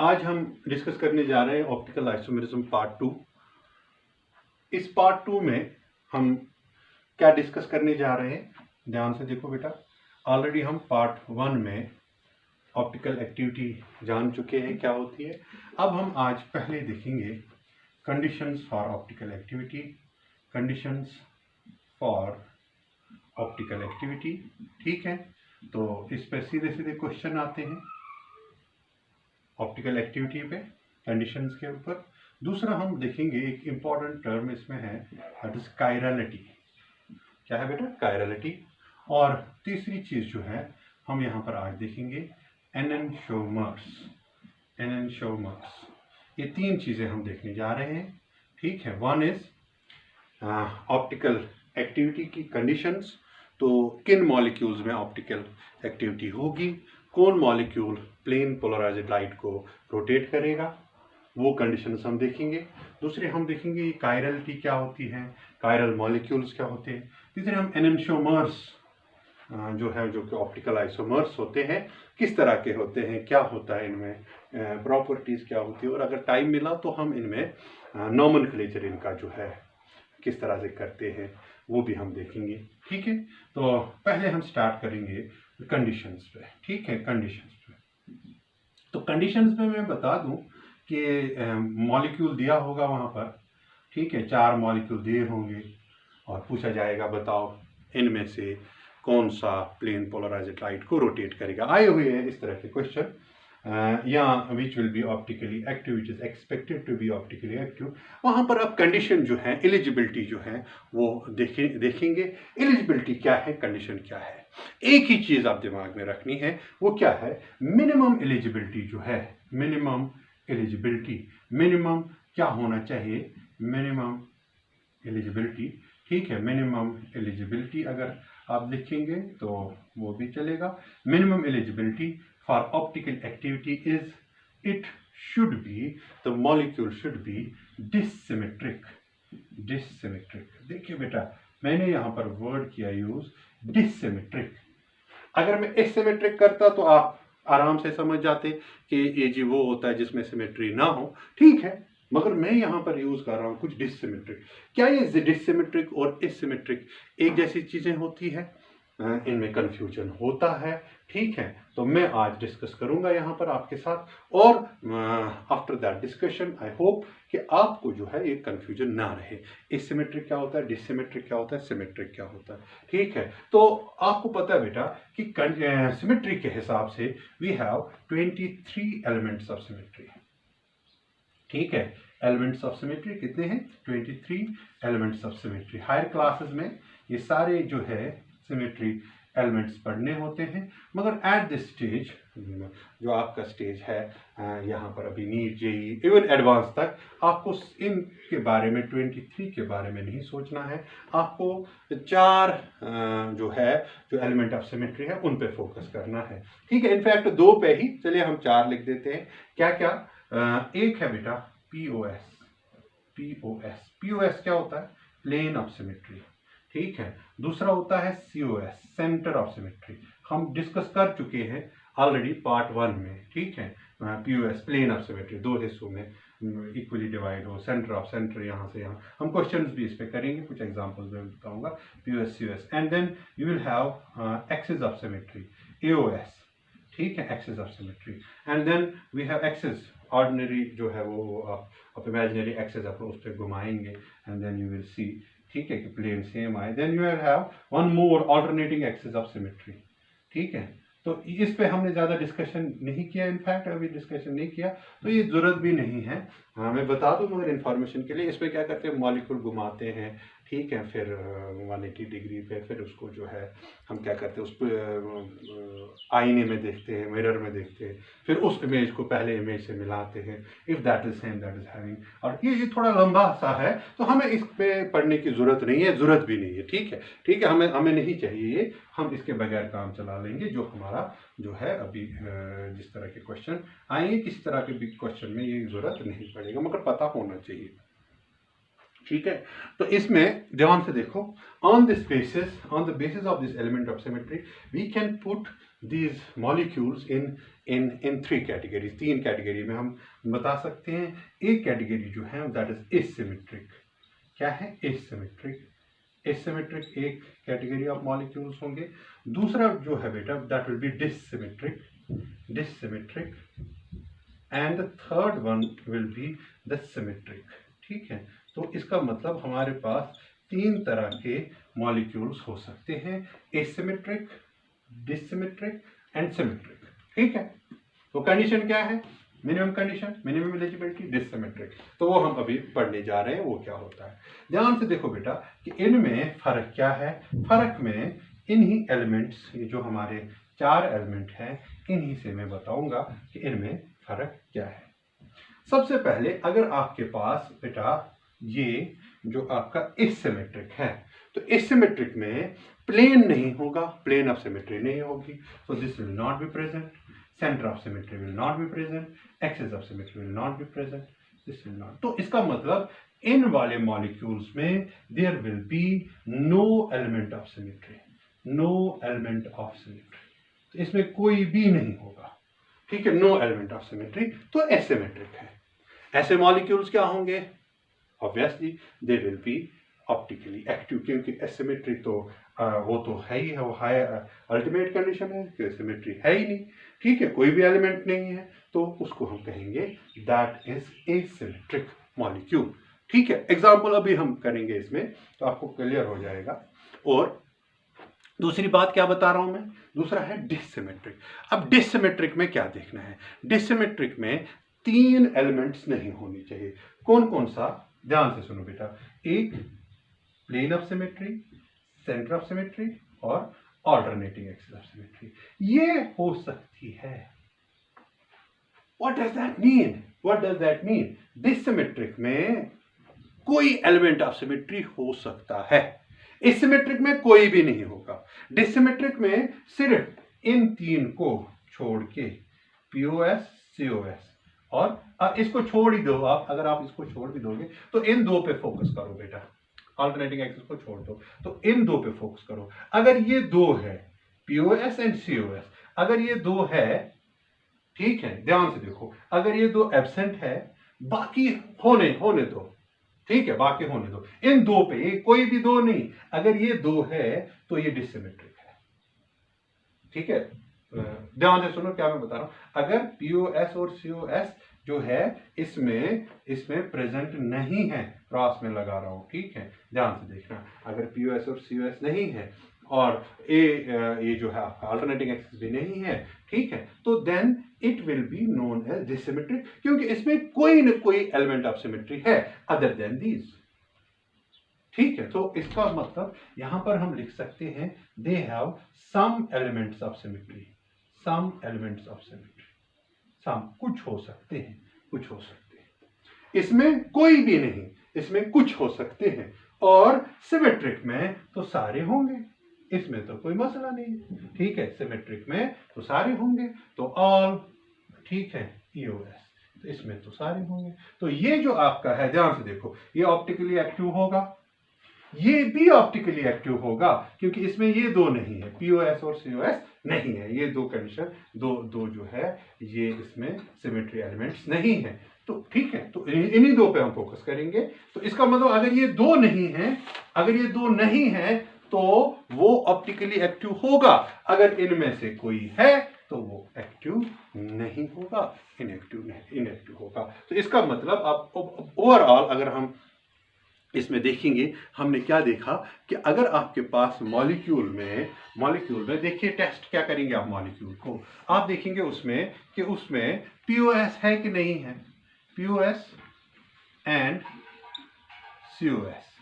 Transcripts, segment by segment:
आज हम डिस्कस करने जा रहे हैं ऑप्टिकल आइसोमेरिज्म पार्ट 2। इस पार्ट 2 में हम क्या डिस्कस करने जा रहे हैं, ध्यान से देखो बेटा। ऑलरेडी हम पार्ट 1 में ऑप्टिकल एक्टिविटी जान चुके हैं क्या होती है। अब हम आज पहले देखेंगे conditions for optical activity, conditions for optical activity. ठीक है, तो इस पर सीधे सीधे क्वेश्चन आते हैं ऑप्टिकल एक्टिविटी पे, कंडीशंस के ऊपर। दूसरा हम देखेंगे एक इम्पॉर्टेंट टर्म इसमें है, दैट इज कायरलिटी। क्या है बेटा? कायरलिटी। और तीसरी चीज जो है हम यहाँ पर आज देखेंगे एनेंशोमर्स। एनेंशोमर्स, ये तीन चीजें हम देखने जा रहे हैं। ठीक है, वन इज ऑप्टिकल एक्टिविटी की कंडीशंस, तो किन मॉलिक्यूल्स में ऑप्टिकल एक्टिविटी होगी, कौन मॉलिक्यूल प्लेन पोलराइज्ड लाइट को रोटेट करेगा, वो कंडीशंस हम देखेंगे। दूसरे हम देखेंगे कायरलिटी क्या होती है, कायरल मॉलिक्यूल्स क्या होते हैं। तीसरे हम एनेंशोमर्स जो है, जो कि ऑप्टिकल आइसोमर्स होते हैं, किस तरह के होते हैं, क्या होता है इनमें, प्रॉपर्टीज क्या होती है, और अगर टाइम मिला तो हम इनमें नॉमेनक्लेचर इनका जो है किस तरह से करते हैं वो भी हम देखेंगे। ठीक है, तो पहले हम स्टार्ट करेंगे कंडीशंस पे। ठीक है, कंडीशंस पे, तो कंडीशंस में मैं बता दूं कि मॉलिक्यूल दिया होगा वहां पर। ठीक है, 4 मॉलिक्यूल दिए होंगे और पूछा जाएगा बताओ इनमें से कौन सा प्लेन पोलराइज्ड लाइट को रोटेट करेगा। आए हुए हैं इस तरह के क्वेश्चन, या which will be optically active, which is expected to be optically active. वहां पर अब कंडीशन जो है, एलिजिबिलिटी जो है वो देखेंगे। एलिजिबिलिटी क्या है, कंडीशन क्या है। एक ही चीज आप दिमाग में रखनी है, वो क्या है, मिनिमम एलिजिबिलिटी जो है, मिनिमम एलिजिबिलिटी। मिनिमम क्या होना चाहिए, मिनिमम एलिजिबिलिटी। ठीक है, मिनिमम एलिजिबिलिटी अगर आप देखेंगे तो वो भी चलेगा। Minimum eligibility for optical activity is it should be, the molecule should be dissymmetric। dissymmetric, देखिए बेटा मैंने यहाँ पर वर्ड किया यूज dissymmetric। अगर मैं asymmetric करता तो आप आराम से समझ जाते कि ये जी वो होता है जिसमें सिमेट्री ना हो। ठीक है, मगर मैं यहाँ पर यूज कर रहा हूँ कुछ डिससिमेट्रिक। क्या ये डिससिमेट्रिक और एसिमेट्रिक एक जैसी चीजें होती है? इनमें कंफ्यूजन होता है। ठीक है, तो मैं आज डिस्कस करूंगा यहाँ पर आपके साथ, और after that discussion I hope कि आपको जो है ये कंफ्यूजन ना रहे। एसिमेट्रिक क्या होता है, डिससिमेट्रिक क्या होता है, सिमेट्रिक क्या होता है। ठीक है, तो आपको पता है बेटा कि सिमेट्री के हिसाब से we have 23 elements of symmetry. ठीक है, एलिमेंट्स ऑफ सिमेट्री कितने हैं? 23 elements of symmetry. Higher classes में ये सारे जो है सिमेट्री एलिमेंट्स पढ़ने होते हैं, मगर एट दिस स्टेज, जो आपका स्टेज है यहाँ पर अभी नीट, जेई, इवन एडवांस तक, आपको इनके बारे में 23 के बारे में नहीं सोचना है। आपको 4 जो है, जो एलिमेंट ऑफ सिमेट्री है उन पे फोकस करना है। ठीक है, इनफैक्ट 2 पे ही, चलिए हम 4 लिख देते हैं। क्या क्या? एक है बेटा पीओएस। पीओएस, पीओएस क्या होता है? Plane of symmetry. ठीक है, दूसरा होता है सीओएस, सेंटर ऑफ सिमेट्री। हम डिस्कस कर चुके हैं ऑलरेडी पार्ट 1 में। ठीक है, पीओएस प्लेन ऑफ सिमेट्री 2 हिस्सों में इक्वली डिवाइड हो, सेंटर ऑफ सेंटर यहाँ से यहाँ। हम क्वेश्चंस भी इस पे करेंगे, कुछ एग्जांपल्स में बताऊंगा। POS, COS, and then you will have axis of symmetry, AOS. ठीक है, axis of symmetry, and then we have axis ordinary जो है वो आप इमेजिनरी एक्सिस आप उस पर घुमाएंगे, and then you will see, ठीक है, कि प्लेन सेम आए। Then you will have one more alternating axis of symmetry. ठीक है, तो इस पे हमने ज्यादा डिस्कशन नहीं किया, इनफैक्ट अभी डिस्कशन नहीं किया, तो ये जरूरत भी नहीं है। हाँ, मैं बता दूं मगर इन्फॉर्मेशन के लिए, इसमें क्या करते हैं, मॉलिक्यूल घुमाते हैं। ठीक है, फिर 180 डिग्री पे, फिर उसको जो है हम क्या करते हैं, उस पर आईने में देखते हैं, मिरर में देखते हैं, फिर उस इमेज को पहले इमेज से मिलाते हैं, if that is same that is having. और ये थोड़ा लंबा सा है, तो हमें इस पे पढ़ने की जरूरत नहीं है, जरूरत भी नहीं है। ठीक है, ठीक है, हमें नहीं चाहिए ये, हम इसके बगैर काम चला लेंगे। जो हमारा जो है अभी जिस तरह के क्वेश्चन आएंगे, किसी तरह के भी क्वेश्चन में ये जरूरत नहीं पड़ेगा, मगर पता होना चाहिए। ठीक है, तो इसमें ध्यान से देखो, on the basis of this element of symmetry we can put these molecules in in three category, तीन कैटेगरी में हम बता सकते हैं। एक कैटेगरी जो है दैट इज एसिमेट्रिक। क्या है? एसिमेट्रिक। एसिमेट्रिक एक कैटेगरी ऑफ मॉलिक्यूल्स होंगे। दूसरा जो है बेटा that will be dissymmetric, dissymmetric, and the third one will be the symmetric. ठीक है, तो इसका मतलब हमारे पास तीन तरह के मॉलिक्यूल्स हो सकते हैं, एसिमेट्रिक, डिसिमेट्रिक एंड सिमेट्रिक। ठीक है, तो कंडीशन क्या है? Minimum condition, minimum eligibility, dissymmetric. तो वो हम अभी पढ़ने जा रहे हैं, वो क्या होता है। ध्यान से देखो बेटा कि इनमें फर्क क्या है। फर्क में इन्हीं एलिमेंट्स, ये जो हमारे चार एलिमेंट हैं, इन्हीं से मैं बताऊंगा कि इनमें फर्क क्या है। सबसे पहले अगर आपके पास बेटा ये जो आपका एसिमेट्रिक है, तो एसिमेट्रिक में प्लेन नहीं होगा, प्लेन ऑफ सिमेट्री नहीं होगी, so this will not be present, center of symmetry will not be present, axis of symmetry will not be present, this will not। तो इसका मतलब इन वाले मॉलिक्यूल्स में there will be no element of symmetry, no element of symmetry, तो इसमें कोई भी नहीं होगा। ठीक है, नो एलिमेंट ऑफ सिमेट्री, तो एसिमेट्रिक है। ऐसे मॉलिक्यूल्स क्या होंगे? Obviously they will be optically active, क्योंकि एसिमेट्री तो वो तो है ही है, वो हाई अल्टीमेट कंडीशन है कि एसिमेट्री है ही नहीं। ठीक है, कोई भी एलिमेंट नहीं है, तो उसको हम कहेंगे दैट इज एसिमेट्रिक मॉलिक्यूल। ठीक है, एग्जाम्पल अभी हम करेंगे इसमें, तो आपको क्लियर हो जाएगा। और दूसरी बात क्या बता रहा हूं मैं, दूसरा है डिसिमेट्रिक। अब डिसिमेट्रिक में क्या देखना है? डिसिमेट्रिक में तीन एलिमेंट्स नहीं होनी चाहिए। कौन कौन सा? ध्यान से सुनो बेटा। एक plane of symmetry, centre of symmetry और ऑल्टरनेटिंग एक्सिस ऑफ सिमेट्री, ये हो सकती है। What does that mean? What does that mean? Dissymmetric में कोई एलिमेंट ऑफ सिमेट्री हो सकता है, एसिमेट्रिक में कोई भी नहीं होगा। डिसिमेट्रिक में सिर्फ इन तीन को छोड़ के पीओएस, सीओएस, और इसको छोड़ ही दो आप, अगर आप इसको छोड़ भी दोगे तो इन दो पे फोकस करो बेटा, अल्टरनेटिंग एक्सिस को छोड़ दो, तो इन दो पे फोकस करो। अगर ये दो है, पीओएस एंड सीओएस, अगर ये दो है, ठीक है, ध्यान से देखो, अगर ये दो एब्सेंट है, बाकी होने दो, ठीक है, बाकी होने दो। इन दो पे, ये कोई भी दो नहीं, अगर ये दो है तो ये डिसिमेट्रिक है। ठीक है, ध्यान से सुनो क्या मैं बता रहा हूं। अगर पीओएस और सीओएस जो है इसमें प्रेजेंट नहीं है, क्रॉस में लगा रहा हूं, ठीक है, ध्यान से देखना। अगर पीओएस और सीओएस नहीं है और ये जो है आपका अल्टरनेटिंग एक्सिस भी नहीं है, ठीक है, तो then it will be known as dissymmetric, क्योंकि इसमें कोई न कोई एलिमेंट ऑफ सिमेट्री है अदर देन दीज। ठीक है, तो इसका मतलब यहां पर हम लिख सकते हैं they have some elements of symmetry, some elements of symmetry, some, कुछ हो सकते हैं, कुछ हो सकते हैं। इसमें कोई भी नहीं, इसमें कुछ हो सकते हैं। और सिमेट्रिक में तो सारे होंगे, इसमें तो कोई मसला नहीं है। ठीक है, सिमेट्रिक में तो सारे होंगे, तो ऑल, ठीक है, ईओएस, तो इसमें तो सारे होंगे। तो ये जो आपका है, ध्यान से देखो, ये ऑप्टिकली एक्टिव होगा, ये भी ऑप्टिकली एक्टिव होगा, क्योंकि इसमें ये दो नहीं है, पीओएस और सीओएस नहीं है, ये दो कंडीशन, दो जो है ये इसमें सिमेट्री एलिमेंट्स नहीं है। तो ठीक है, तो इन्हीं दो पे हम फोकस करेंगे। तो इसका मतलब अगर ये दो नहीं है, अगर ये दो नहीं है तो वो ऑप्टिकली एक्टिव होगा, अगर इनमें से कोई है तो वो एक्टिव नहीं होगा, इनएक्टिव होगा। तो इसका मतलब आप ओवरऑल अगर हम इसमें देखेंगे, हमने क्या देखा कि अगर आपके पास मॉलिक्यूल में देखिए, टेस्ट क्या करेंगे आप मॉलिक्यूल को, आप देखेंगे उसमें कि उसमें पीओएस है कि नहीं है, पीओएस एंड सीओएस।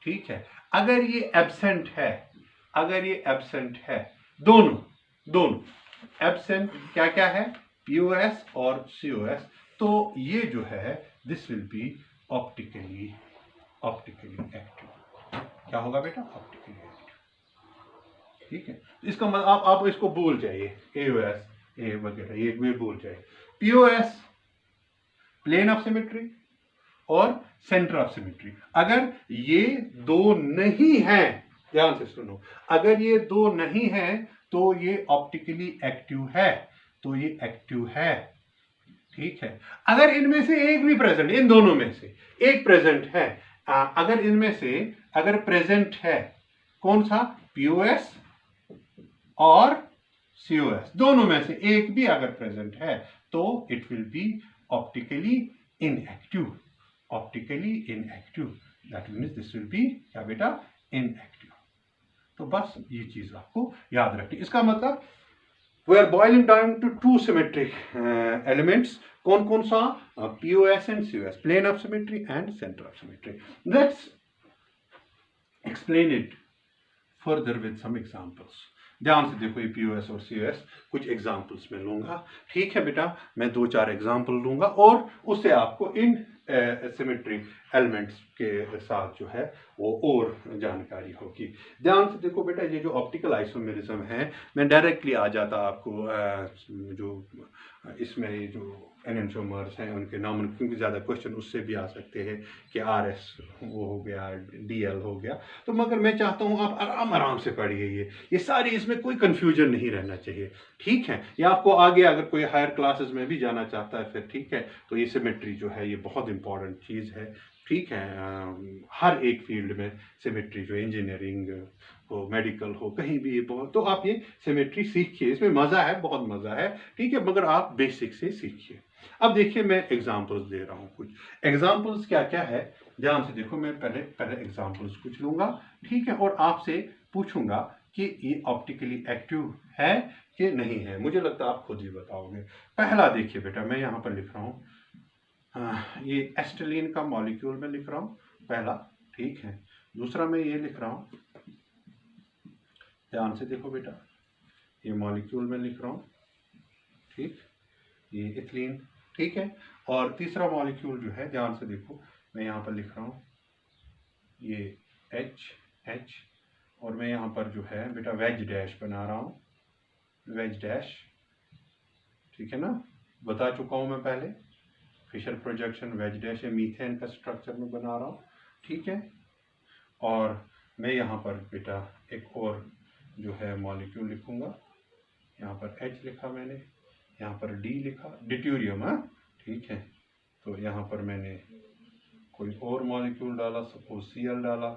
ठीक है, अगर ये एब्सेंट है, दोनों एब्सेंट, क्या है, पीओएस और सीओएस, तो ये जो है this will be optically active. क्या होगा बेटा? Optically active. ठीक है, इसका मतलब आप इसको भूल जाइए, एओएस, ए वगैरह ये भूल जाइए। पीओएस प्लेन ऑफ सिमेट्री और सेंटर ऑफ सिमेट्री, अगर ये दो नहीं है, ध्यान से सुनो, अगर ये दो नहीं है तो ये ऑप्टिकली एक्टिव है। तो ये एक्टिव है। ठीक है, अगर इनमें से एक भी प्रेजेंट, इन दोनों में से एक प्रेजेंट है, अगर इनमें से अगर प्रेजेंट है कौन सा, POS और COS, दोनों में से एक भी अगर प्रेजेंट है तो it will be optically inactive. Optically inactive, that means this will B क्या बेटा, इनएक्टिव। तो बस ये चीज आपको याद रखनी। इसका मतलब we are boiling down to two symmetric elements. कौन कौन सा, POS and COS, plane of symmetry and center of symmetry. Let's explain it further with some examples. ध्यान से देखो, ये POS और COS कुछ एग्जाम्पल्स में लूंगा। ठीक है बेटा, मैं 2-4 एग्जाम्पल लूंगा और उससे आपको इन सिमेट्री एलिमेंट्स के साथ जो है वो और जानकारी होगी। ध्यान से देखो बेटा, ये जो ऑप्टिकल आइसोमेरिज्म है, मैं डायरेक्टली आ जाता आपको जो इसमें ये जो एनेंटियोमर्स हैं उनके नाम, क्योंकि ज़्यादा क्वेश्चन उससे भी आ सकते हैं कि RS वो हो गया, DL हो गया, तो मगर मैं चाहता हूँ आप आराम से पढ़िए। ये सारी, इसमें कोई कंफ्यूजन नहीं रहना चाहिए। ठीक है, ये आपको आगे अगर कोई हायर क्लासेस में भी जाना चाहता है फिर ठीक है, तो ये सिमेट्री जो है ये बहुत इंपॉर्टेंट चीज़ है। ठीक है, हर एक फील्ड में सिमेट्री जो, इंजीनियरिंग हो, मेडिकल हो, कहीं भी ये बहुत, तो आप ये सिमेट्री सीखिए, इसमें मज़ा है, बहुत मज़ा है। ठीक है, मगर आप बेसिक से सीखिए। अब देखिए, मैं एग्जांपल्स दे रहा हूँ। कुछ एग्जांपल्स क्या क्या है, ध्यान से देखो। मैं पहले एग्जांपल्स कुछ लूंगा, ठीक है, और आपसे पूछूंगा कि ये ऑप्टिकली एक्टिव है कि नहीं है। मुझे लगता है आप खुद ही बताओगे। पहला देखिए बेटा, मैं यहाँ पर लिख रहा हूँ, ये एस्टेलिन का मॉलिक्यूल में लिख रहा हूँ पहला। ठीक है, दूसरा मैं ये लिख रहा हूँ, ध्यान से देखो बेटा, ये मॉलिक्यूल में लिख रहा हूँ। ठीक, ये इथिलीन। ठीक है, और तीसरा मॉलिक्यूल जो है, ध्यान से देखो, मैं यहाँ पर लिख रहा हूँ ये H, और मैं यहाँ पर जो है बेटा वेज डैश बना रहा हूँ, वेज डैश। ठीक है ना, बता चुका हूँ मैं पहले, फिशर प्रोजेक्शन वेज डैश है, मीथेन का स्ट्रक्चर में बना रहा हूँ। ठीक है, और मैं यहाँ पर बेटा एक और जो है मॉलिक्यूल लिखूँगा, यहाँ पर H लिखा मैंने, यहाँ पर D लिखा, डिट्यूरियम। हाँ, ठीक है, तो यहाँ पर मैंने कोई और मॉलिक्यूल डाला, सपोज Cl डाला।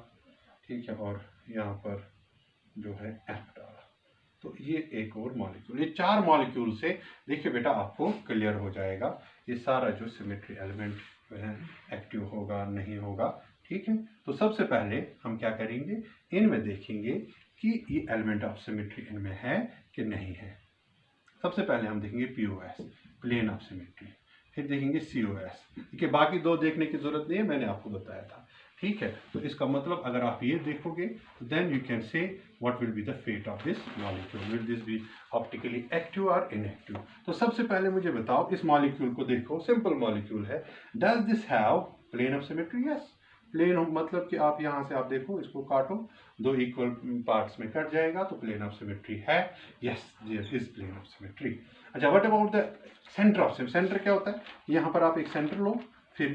ठीक है, और यहाँ पर जो है F डाला, तो ये एक और मॉलिक्यूल। ये 4 मॉलिक्यूल से देखिए बेटा आपको क्लियर हो जाएगा ये सारा जो सिमेट्री एलिमेंट है एक्टिव होगा नहीं होगा। ठीक है, तो सबसे पहले हम क्या करेंगे, इनमें देखेंगे कि ये एलिमेंट ऑफ सिमेट्री इनमें है कि नहीं है। सबसे पहले हम देखेंगे POS, प्लेन ऑफ सिमेट्री, फिर देखेंगे COS। देखिए, बाकी 2 देखने की जरूरत नहीं है, मैंने आपको बताया था। ठीक है, तो इसका मतलब अगर आप ये देखोगे तो then you can say what will be the fate of this molecule, will this be optically active और इनएक्टिव। तो सबसे पहले मुझे बताओ, इस मॉलिक्यूल को देखो, सिंपल मॉलिक्यूल है, does this have plane of symmetry? Yes, plane मतलब कि आप यहाँ से आप देखो, इसको काटो, 2 इक्वल पार्ट्स में कट जाएगा, तो प्लेन ऑफ सिमेट्री है। Yes, this is plane of symmetry. अच्छा, what about the centre of symmetry? Centre क्या होता है, यहाँ पर आप एक सेंटर लो, फिर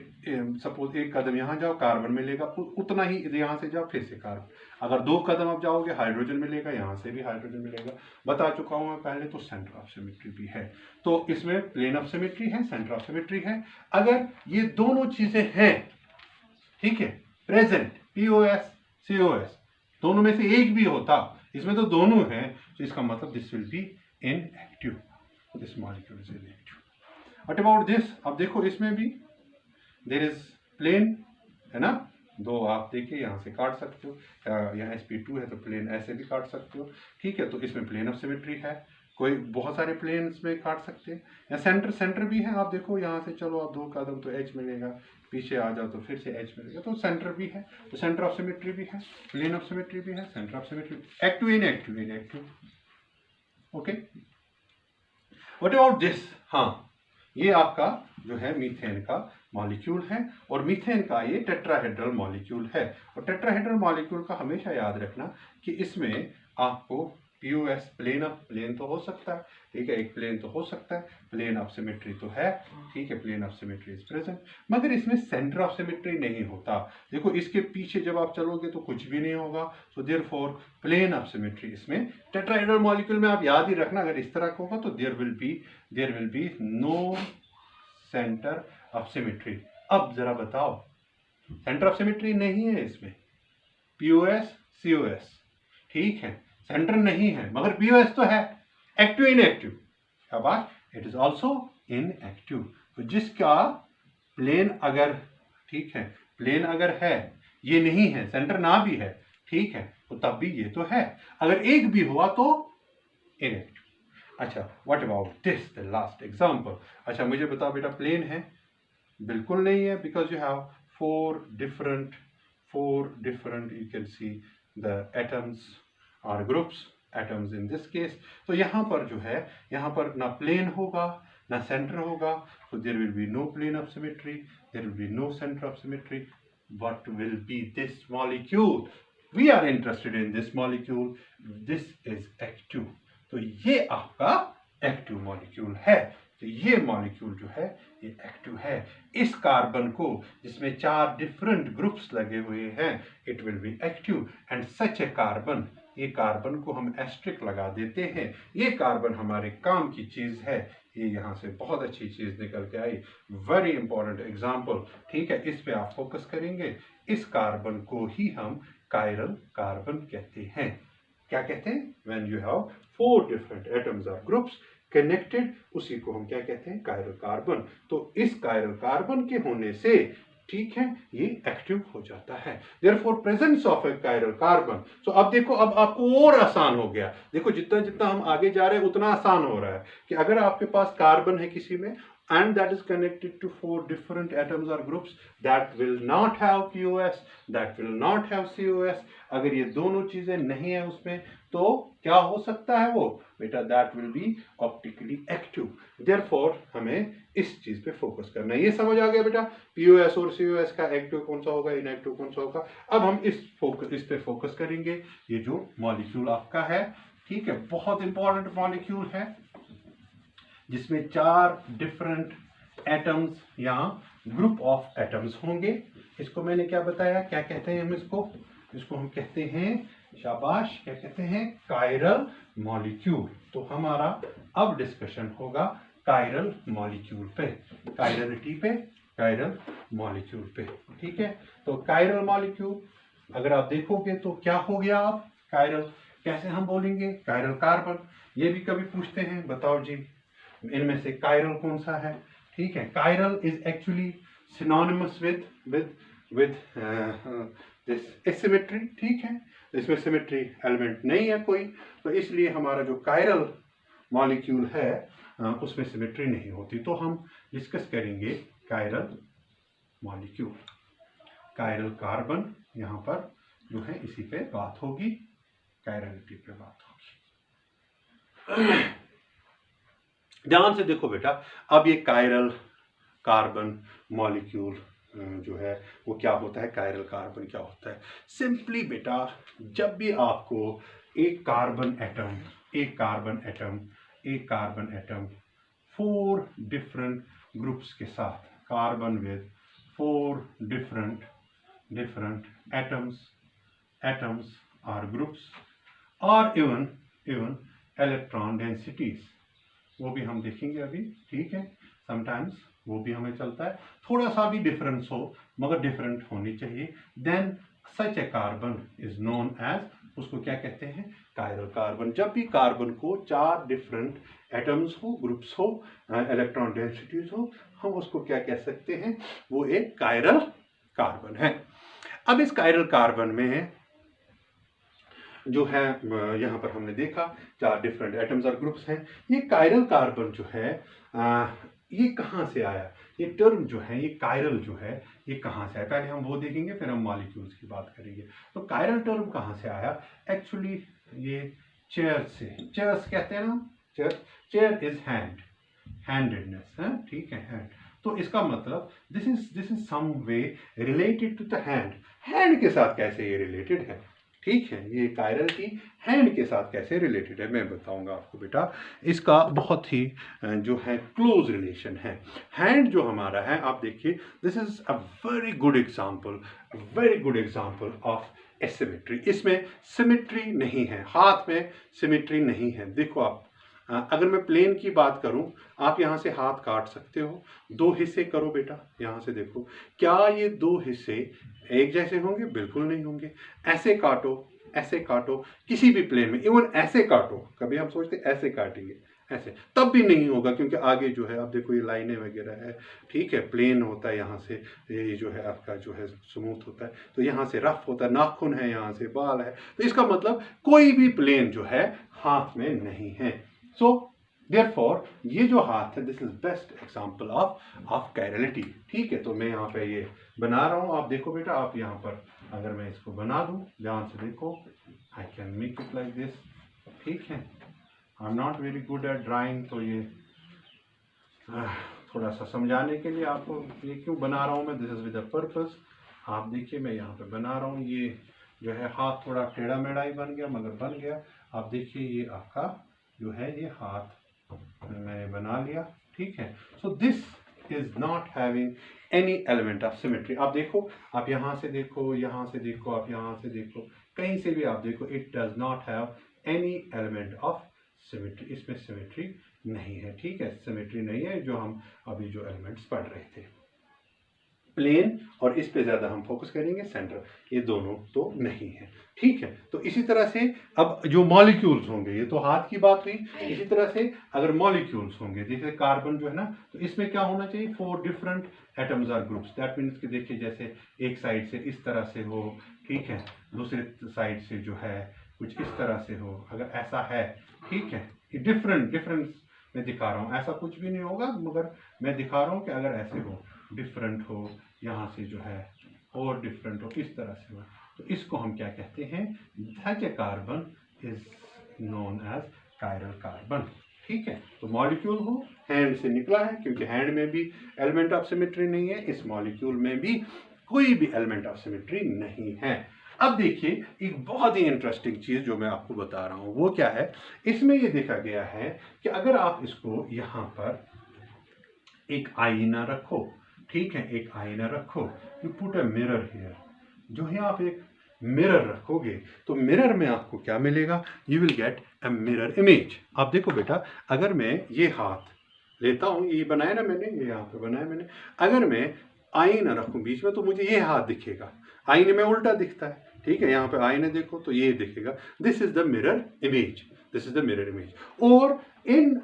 सपोज एक कदम यहाँ जाओ, कार्बन मिलेगा, उतना ही यहाँ से जाओ, फिर से कार्बन। अगर 2 कदम आप जाओगे, हाइड्रोजन मिलेगा, यहाँ से भी हाइड्रोजन मिलेगा। बता चुका हूँ मैं पहले, तो सेंटर ऑफ सिमेट्री भी है। तो इसमें प्लेन ऑफ सिमेट्री है, सेंटर ऑफ सिमेट्री है। अगर ये दोनों चीजें हैं, ठीक है, प्रेजेंट, POS COS, दोनों में से एक भी होता, इसमें तो दोनों हैं, तो इसका मतलब this will B inactive, this molecule is inactive. What about this? अब देखो, इसमें भी देयर इज प्लेन है ना, 2 आप देखिए, यहाँ से काट सकते हो, यहाँ sp2 है तो प्लेन ऐसे भी काट सकते हो। ठीक है, तो इसमें प्लेन ऑफ सिमेट्री है। कोई बहुत सारे प्लेन्स में काट सकते हैं, या सेंटर भी है। आप देखो, यहाँ से चलो आप 2 कदम तो H मिलेगा, पीछे आ जाओ तो फिर से H मिलेगा, तो सेंटर भी है, तो सेंटर ऑफ सिमेट्री भी है, प्लेन ऑफ सिमेट्री भी है, centre of symmetry, active inactive. Okay, what about this? हाँ, ये आपका जो है मीथेन का मॉलिक्यूल है, और मीथेन का ये टेट्राहेड्रल मॉलिक्यूल है। और टेट्राहेड्रल मॉलिक्यूल का हमेशा याद रखना कि इसमें आपको POS प्लेन तो हो सकता है, ठीक है, एक प्लेन तो हो सकता है, प्लेन ऑफ सिमेट्री तो है, ठीक है, plane of symmetry is present, मगर इसमें सेंटर ऑफ सिमेट्री नहीं होता। देखो इसके पीछे जब आप चलोगे तो कुछ भी नहीं होगा, so therefore plane of symmetry इसमें टेट्राहेड्रल मॉलिक्यूल में आप याद ही रखना, अगर इस तरह का होगा तो there will be no centre of symmetry. अब जरा बताओ, सेंटर ऑफ सिमेट्री नहीं है इसमें, POS COS, ठीक है, सेंटर नहीं है, मगर POS तो है, एक्टिव इनएक्टिव, शाबाश, इट इज ऑल्सो इनएक्टिव। तो जिसका प्लेन अगर, ठीक है, प्लेन अगर है, ये नहीं है, सेंटर ना भी है, ठीक है, तो तब भी ये तो है, अगर एक भी हुआ तो इनएक्टिव। अच्छा, what about this, the last example. अच्छा मुझे बताओ बेटा, प्लेन है? बिल्कुल नहीं है, because you have four different you can see the atoms or groups, atoms in this case। तो यहाँ पर जो है, यहाँ पर ना प्लेन होगा ना सेंटर होगा, so there will be no plane of symmetry, there will be no center of symmetry। what will be this molecule? we are interested in this molecule, this is active, तो ये आपका active molecule है। तो ये molecule जो है ये active है। इस कार्बन को, जिसमें 4 डिफरेंट ग्रुप्स लगे हुए हैं, it will be active and such a carbon, ये कार्बन को हम एस्ट्रिक लगा देते हैं, ये कार्बन हमारे काम की चीज है। ये यहाँ से बहुत अच्छी चीज निकल के आई, वेरी इंपॉर्टेंट एग्जाम्पल, ठीक है, इस पे आप फोकस करेंगे। इस कार्बन को ही हम कायरल कार्बन कहते हैं। क्या कहते हैं? when you have 4 different atoms or groups connected, उसी को हम क्या कहते हैं? Chiral carbon. तो इस कायरल कार्बन के होने से, ठीक है, ये एक्टिव हो जाता है। therefore presence of a chiral carbon। so अब देखो, अब आपको और आसान हो गया। देखो जितना जितना हम आगे जा रहे हैं उतना आसान हो रहा है कि अगर आपके पास कार्बन है किसी में and that is connected to 4 different atoms or groups, that will not have POS, that will not have COS। अगर ये दोनों चीजें नहीं है उसमें, तो क्या हो सकता है वो बेटा? that will be optically active। therefore हमें इस चीज पे फोकस करना है। ये समझ आ गया बेटा, POS और COS का एक्टिव कौन सा होगा, इनएक्टिव कौन सा होगा। अब हम इस पे फोकस करेंगे। ये जो मॉलिक्यूल आपका है, ठीक है, बहुत इंपॉर्टेंट मॉलिक्यूल है, जिसमें 4 डिफरेंट एटम्स या ग्रुप ऑफ एटम्स होंगे। इसको मैंने क्या बताया, क्या कहते हैं हम इसको हम कहते हैं, शाबाश, क्या कहते हैं? Chiral molecule. तो हमारा अब डिस्कशन होगा कायरल मॉलिक्यूल पे, कायरलिटी पे, कायरल मॉलिक्यूल पे, ठीक है। तो कायरल मॉलिक्यूल अगर आप देखोगे तो क्या हो गया, आप कायरल कैसे हम बोलेंगे? Chiral carbon. ये भी कभी पूछते हैं, बताओ जी इनमें से कायरल कौन सा है, ठीक है। Chiral is actually synonymous with this asymmetry, ठीक है, इसमें सिमेट्री एलिमेंट नहीं है कोई, तो इसलिए हमारा जो कायरल मॉलिक्यूल है उसमें सिमेट्री नहीं होती। तो हम डिस्कस करेंगे कायरल मॉलिक्यूल, कायरल कार्बन, यहाँ पर जो है इसी पे बात होगी, कायरलिटी पे बात होगी। ध्यान से देखो बेटा, अब ये कायरल कार्बन मॉलिक्यूल जो है वो क्या होता है, कायरल कार्बन क्या होता है। सिंपली बेटा, जब भी आपको एक कार्बन एटम 4 डिफरेंट ग्रुप्स के साथ, कार्बन विद 4 डिफरेंट एटम्स और ग्रुप्स और इवन इलेक्ट्रॉन डेंसिटीज, वो भी हम देखेंगे अभी, ठीक है। समटाइम्स वो भी हमें चलता है, थोड़ा सा भी डिफरेंस हो मगर डिफरेंट होनी चाहिए। Then such a carbon is known as, उसको क्या कहते हैं? Chiral carbon. जब भी कार्बन को 4 डिफरेंट एटम्स हो, ग्रुप्स हो, इलेक्ट्रॉन डेंसिटीज हो, हम उसको क्या कह सकते हैं? वो एक कायरल कार्बन है। अब इस कायरल कार्बन में जो है, यहाँ पर हमने देखा 4 डिफरेंट एटम्स और ग्रुप्स हैं। ये कायरल कार्बन जो है ये कहाँ से आया? ये टर्म जो है, ये कायरल जो है, ये कहाँ से आया? पहले हम वो देखेंगे, फिर हम मॉलिक्यूल्स की बात करेंगे। तो कायरल टर्म कहाँ से आया? एक्चुअली ये चेयर से, चेयर्स कहते हैं ना, चेयर इज हैंडेडनेस, है, ठीक है, हैंड। तो इसका मतलब this is some way related to the hand. Hand के साथ कैसे ये रिलेटेड है? ठीक है, ये कायरलिटी हैंड के साथ कैसे रिलेटेड है मैं बताऊंगा आपको बेटा। इसका बहुत ही जो है क्लोज रिलेशन है। हैंड जो हमारा है, आप देखिए, this is a very good example, very good example of asymmetry. इसमें सिमेट्री नहीं है, हाथ में सिमेट्री नहीं है। देखो आप, अगर मैं प्लेन की बात करूं, आप यहां से हाथ काट सकते हो, दो हिस्से करो बेटा, यहां से देखो, क्या ये दो हिस्से एक जैसे होंगे? बिल्कुल नहीं होंगे। ऐसे काटो, ऐसे काटो, किसी भी प्लेन में, इवन ऐसे काटो, कभी हम सोचते ऐसे काटेंगे, ऐसे, तब भी नहीं होगा, क्योंकि आगे जो है, आप देखो ये लाइनें वगैरह है, ठीक है, प्लेन होता है, यहाँ से ये जो है आपका जो है स्मूथ होता है, तो यहाँ से रफ होता है, नाखून है, यहाँ से बाल है, तो इसका मतलब कोई भी प्लेन जो है हाथ में नहीं है। सो देयरफॉर ये जो हाथ है, this is best example of chirality. ठीक है, तो मैं यहाँ पे ये बना रहा हूँ, आप देखो बेटा, आप यहाँ पर अगर मैं इसको बना दूँ, ध्यान से देखो, I can make it like this. ठीक है, I am not very good at drawing, तो ये थोड़ा सा समझाने के लिए आपको ये क्यों बना रहा हूँ मैं, this is with a purpose. आप देखिए मैं यहाँ पे बना रहा हूँ, ये जो है हाथ थोड़ा टेढ़ा मेढ़ा ही बन गया, मगर बन गया। आप देखिए ये आपका जो है ये हाथ मैंने बना लिया। ठीक है, so this is not having any element of symmetry. आप देखो, आप यहाँ से देखो, यहाँ से देखो, आप यहाँ से देखो, कहीं से भी आप देखो, it does not have any element of symmetry. इसमें सिमेट्री नहीं है। ठीक है, सिमेट्री नहीं है, जो हम अभी जो एलिमेंट्स पढ़ रहे थे, प्लेन और इस पे ज्यादा हम फोकस करेंगे, सेंटर, ये दोनों तो नहीं है। ठीक है, तो इसी तरह से अब जो मॉलिक्यूल्स होंगे, ये तो हाथ की बात हुई, इसी तरह से अगर मॉलिक्यूल्स होंगे, जैसे कार्बन जो है ना, तो इसमें क्या होना चाहिए, 4 different atoms are groups. That means कि देखिए, जैसे एक साइड से इस तरह से हो, ठीक है, दूसरे साइड से जो है कुछ इस तरह से हो, अगर ऐसा है, ठीक है, ये डिफरेंस मैं दिखा रहा हूँ, ऐसा कुछ भी नहीं होगा, मगर मैं दिखा रहा हूँ कि अगर ऐसे हो, डिफरेंट हो, यहाँ से जो है और डिफरेंट हो, इस तरह से हो, तो इसको हम क्या कहते हैं, such a carbon is known as chiral carbon. ठीक है, तो मॉलिक्यूल हो, हैंड से निकला है, क्योंकि हैंड में भी एलिमेंट ऑफ सिमेट्री नहीं है, इस मॉलिक्यूल में भी कोई भी एलिमेंट ऑफ सिमेट्री नहीं है। अब देखिए, एक बहुत ही इंटरेस्टिंग चीज जो मैं आपको बता रहा हूं, वो क्या है, इसमें ये देखा गया है कि अगर आप इसको यहां पर एक आईना रखो, ठीक है, एक आईना रखो, you put a mirror here, जो है आप एक मिरर रखोगे, तो मिरर में आपको क्या मिलेगा, you will get a mirror image. आप देखो बेटा, अगर मैं ये हाथ लेता हूं, ये बनाया ना मैंने, ये यहाँ पे बनाया मैंने, अगर मैं आईना रखूं बीच में, तो मुझे ये हाथ दिखेगा, आईने में उल्टा दिखता है। ठीक है, यहाँ पे आईने देखो तो ये दिखेगा, this is the mirror image, this is the mirror image. और इन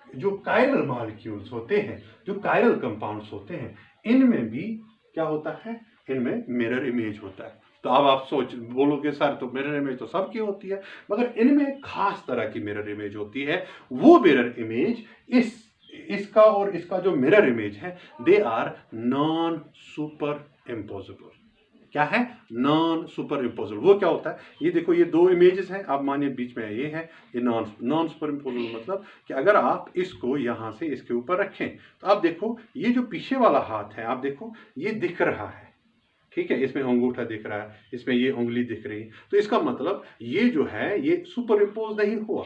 जो कायरल मॉलिक्यूल्स होते हैं, जो कायरल कंपाउंड्स होते हैं, इनमें भी क्या होता है, इनमें मिरर इमेज होता है। तो अब आप सोच बोलोगे सर, तो मिरर इमेज तो सबकी होती है, मगर इनमें खास तरह की मिरर इमेज होती है। वो मिरर इमेज इसका और इसका जो मिरर इमेज है, they are non superimposable. क्या है, नॉन सुपर इम्पोजिबल। वो क्या होता है, ये देखो, ये दो इमेजेस हैं, आप मानिए बीच में ये है, ये नॉन सुपर इम्पोजिबल, मतलब कि अगर आप इसको यहां से इसके ऊपर रखें, तो आप देखो ये जो पीछे वाला हाथ है, आप देखो ये दिख रहा है, ठीक है, इसमें अंगूठा दिख रहा है, इसमें ये उंगली दिख रही है, तो इसका मतलब ये जो है ये सुपर इम्पोज नहीं हुआ।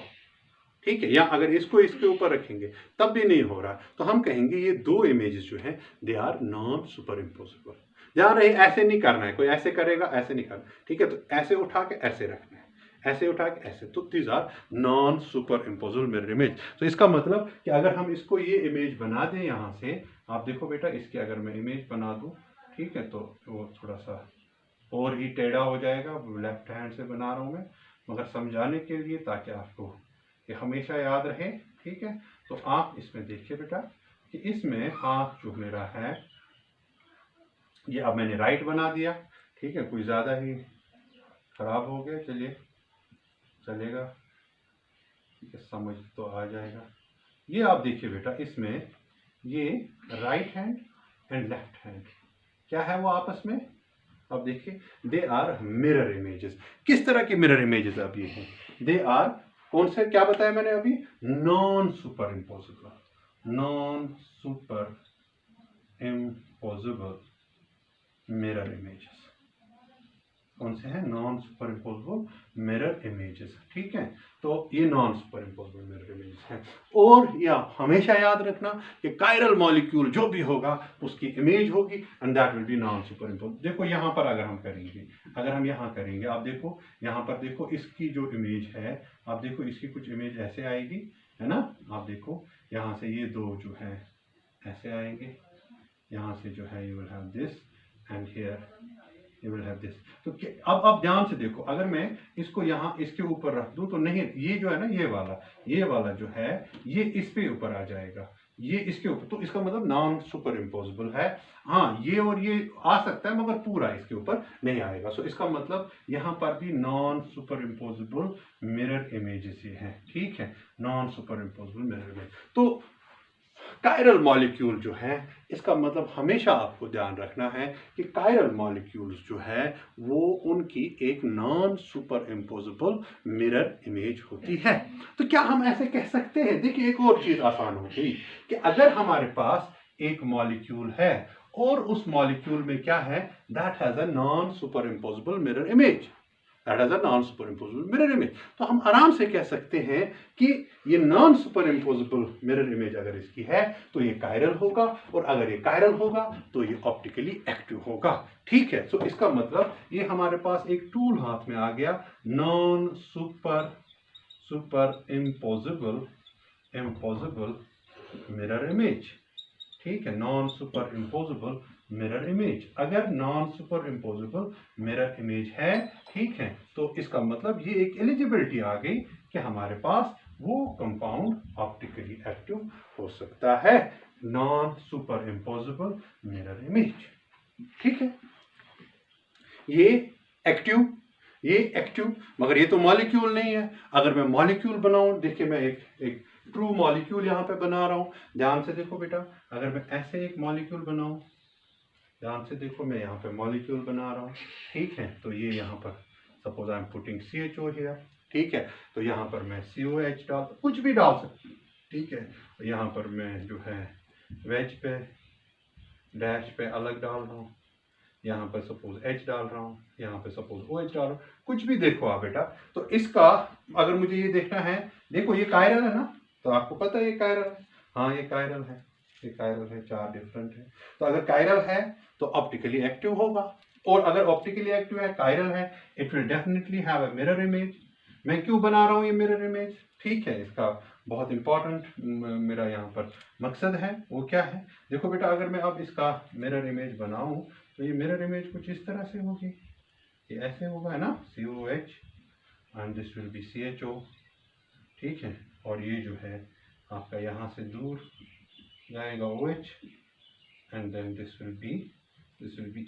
ठीक है, या अगर इसको इसके ऊपर रखेंगे तब भी नहीं हो रहा, तो हम कहेंगे ये दो इमेजेस जो हैं, they are non superimposable. ध्यान रहे, ऐसे नहीं करना है, कोई ऐसे करेगा, ऐसे नहीं करना। ठीक है, तो ऐसे उठा के ऐसे रखना है, ऐसे उठा के ऐसे, तो these are non superimposable mirror image. तो इसका मतलब कि अगर हम इसको ये इमेज बना दें यहां से, आप देखो बेटा, इसकी अगर मैं इमेज बना दूं, ठीक है, तो वो थोड़ा सा और ही टेढ़ा हो जाएगा, लेफ्ट हैंड से बना रहा हूं मैं, मगर समझाने के लिए, ताकि आपको ये हमेशा याद रहे। ठीक है, तो आप इसमें देखिए बेटा कि इसमें हाथ जो मेरा है, ये अब मैंने राइट बना दिया। ठीक है, कोई ज़्यादा ही खराब हो गया, चलिए चलेगा, ठीक है, समझ तो आ जाएगा। ये आप देखिए बेटा, इसमें ये right hand and left hand क्या है वो आपस में, अब देखिए, दे आर मिरर इमेजेस। किस तरह की मिरर इमेजेस अब ये हैं, दे आर, कौन से, क्या बताया मैंने अभी, non super imposable, non superimposable mirror images. कौन से हैं? Non superimposable mirror images. ठीक है, तो ये non superimposable mirror images हैं। और या हमेशा याद रखना कि कायरल मॉलिक्यूल जो भी होगा उसकी इमेज होगी and that will B non super imposable. देखो यहाँ पर अगर हम करेंगे, अगर हम यहाँ करेंगे, आप देखो यहाँ पर देखो इसकी जो इमेज है, आप देखो इसकी कुछ इमेज ऐसे आएगी, है ना। आप देखो यहाँ से ये दो जो है ऐसे आएंगे, यहाँ से जो है you will have this and here you will have this. तो अब आप ध्यान से देखो, अगर मैं इसको यहाँ इसके ऊपर रख दूं तो नहीं, ये जो है ना ये वाला जो है ये इस पे ऊपर आ जाएगा, ये इसके ऊपर, तो इसका मतलब नॉन सुपर इम्पोजेबल है। हाँ, ये और ये आ सकता है मगर पूरा इसके ऊपर नहीं आएगा। सो इसका मतलब यहाँ पर भी non superimposable mirror images ये हैं। ठीक है, non superimposable mirror image. तो कायरल मॉलिक्यूल जो है, इसका मतलब हमेशा आपको ध्यान रखना है कि कायरल मॉलिक्यूल्स जो है वो उनकी एक non superimposable mirror image होती है। तो क्या हम ऐसे कह सकते हैं? देखिए एक और चीज आसान हो गई कि अगर हमारे पास एक मॉलिक्यूल है और उस मॉलिक्यूल में क्या है, that has a non superimposable mirror image, that has a non superimposable mirror image, तो हम आराम से कह सकते हैं कि ये non superimposable mirror image अगर इसकी है तो ये कायरल होगा, और अगर ये कायरल होगा तो ये ऑप्टिकली एक्टिव होगा। ठीक है, सो इसका मतलब ये हमारे पास एक टूल हाथ में आ गया, non superimposable mirror image. ठीक है, non superimposable mirror image. अगर non superimposable mirror image है, ठीक है, तो इसका मतलब ये एक एलिजिबिलिटी आ गई कि हमारे पास वो कंपाउंड ऑप्टिकली एक्टिव हो सकता है, non superimposable mirror image. ठीक है, ये एक्टिव मगर ये तो मॉलिक्यूल नहीं है। अगर मैं मॉलिक्यूल बनाऊं, देखिए मैं एक ट्रू मॉलिक्यूल यहाँ पे बना रहा हूँ, ध्यान से देखो बेटा, अगर मैं ऐसे एक मॉलिक्यूल बनाऊं, ध्यान से देखो, मैं यहाँ पे मॉलिक्यूल बना रहा हूँ। ठीक है, तो ये यहाँ पर suppose I am putting CHO here. ठीक है, तो यहाँ पर मैं COH डाल, कुछ भी डाल सकती हूँ। ठीक है, तो यहाँ पर मैं जो है वेज पे डैश पे अलग डाल रहा हूँ, यहाँ पर सपोज H डाल रहा हूँ, यहाँ पे सपोज OH डाल रहा हूँ, कुछ भी देखो आप बेटा। तो इसका अगर मुझे ये देखना है, देखो ये कायरल है ना, तो आपको पता है ये कायरल है। हाँ, ये कायरल है, ये कायरल है, चार डिफरेंट है। तो अगर कायरल है तो ऑप्टिकली एक्टिव होगा, और अगर ऑप्टिकली एक्टिव है, कायरल है, it will definitely have a mirror image. मैं क्यों बना रहा हूँ ये मिरर इमेज? ठीक है, इसका बहुत इंपॉर्टेंट मेरा यहाँ पर मकसद है, वो क्या है? देखो बेटा, अगर मैं अब इसका मिरर इमेज बनाऊं तो ये मिरर इमेज कुछ इस तरह से होगी, ये ऐसे होगा, है ना, COH and this will B CHO। ठीक है, और ये जो है आपका यहाँ से दूर जाएगा OH and then this will be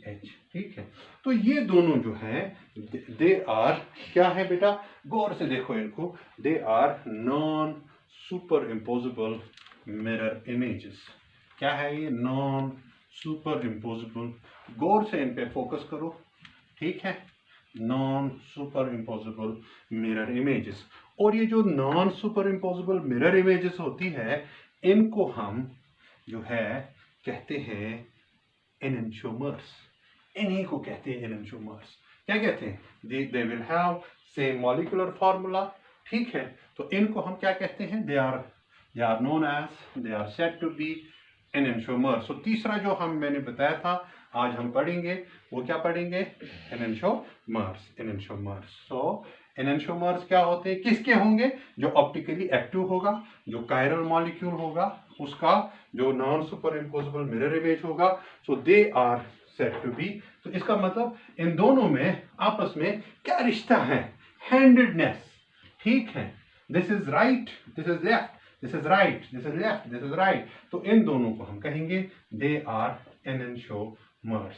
H। ठीक है, तो ये दोनों जो है दे आर क्या है बेटा, गौर से देखो इनको, they are non superimposable mirror images. क्या है ये? नॉन सुपर इम्पोजेबल, गौर से इन पे फोकस करो। ठीक है, non superimposable mirror images. और ये जो non superimposable mirror images होती है, इनको हम जो है कहते हैं एनेंटियोमर्स। इन्हीं को कहते हैं एनेंटियोमर्स। क्या कहते हैं? They will have same molecular formula. ठीक है, तो इनको हम क्या कहते हैं? They are known as, they are said to be enantiomers. तो तीसरा जो मैंने बताया था आज हम पढ़ेंगे, वो क्या पढ़ेंगे? एनेंटियोमर्स। सो एनेंटियोमर्स क्या होते हैं? किसके होंगे? जो ऑप्टिकली एक्टिव होगा, जो कायरल मॉलिक्यूल होगा, उसका जो non superimposable mirror image होगा। So they are said to be. तो इसका मतलब इन दोनों में आपस में क्या रिश्ता है? हैंडेडनेस। ठीक है, this is right, this is left, this is right, this is left, this is right. तो इन दोनों को हम कहेंगे दे आर एनेंटियोमर्स।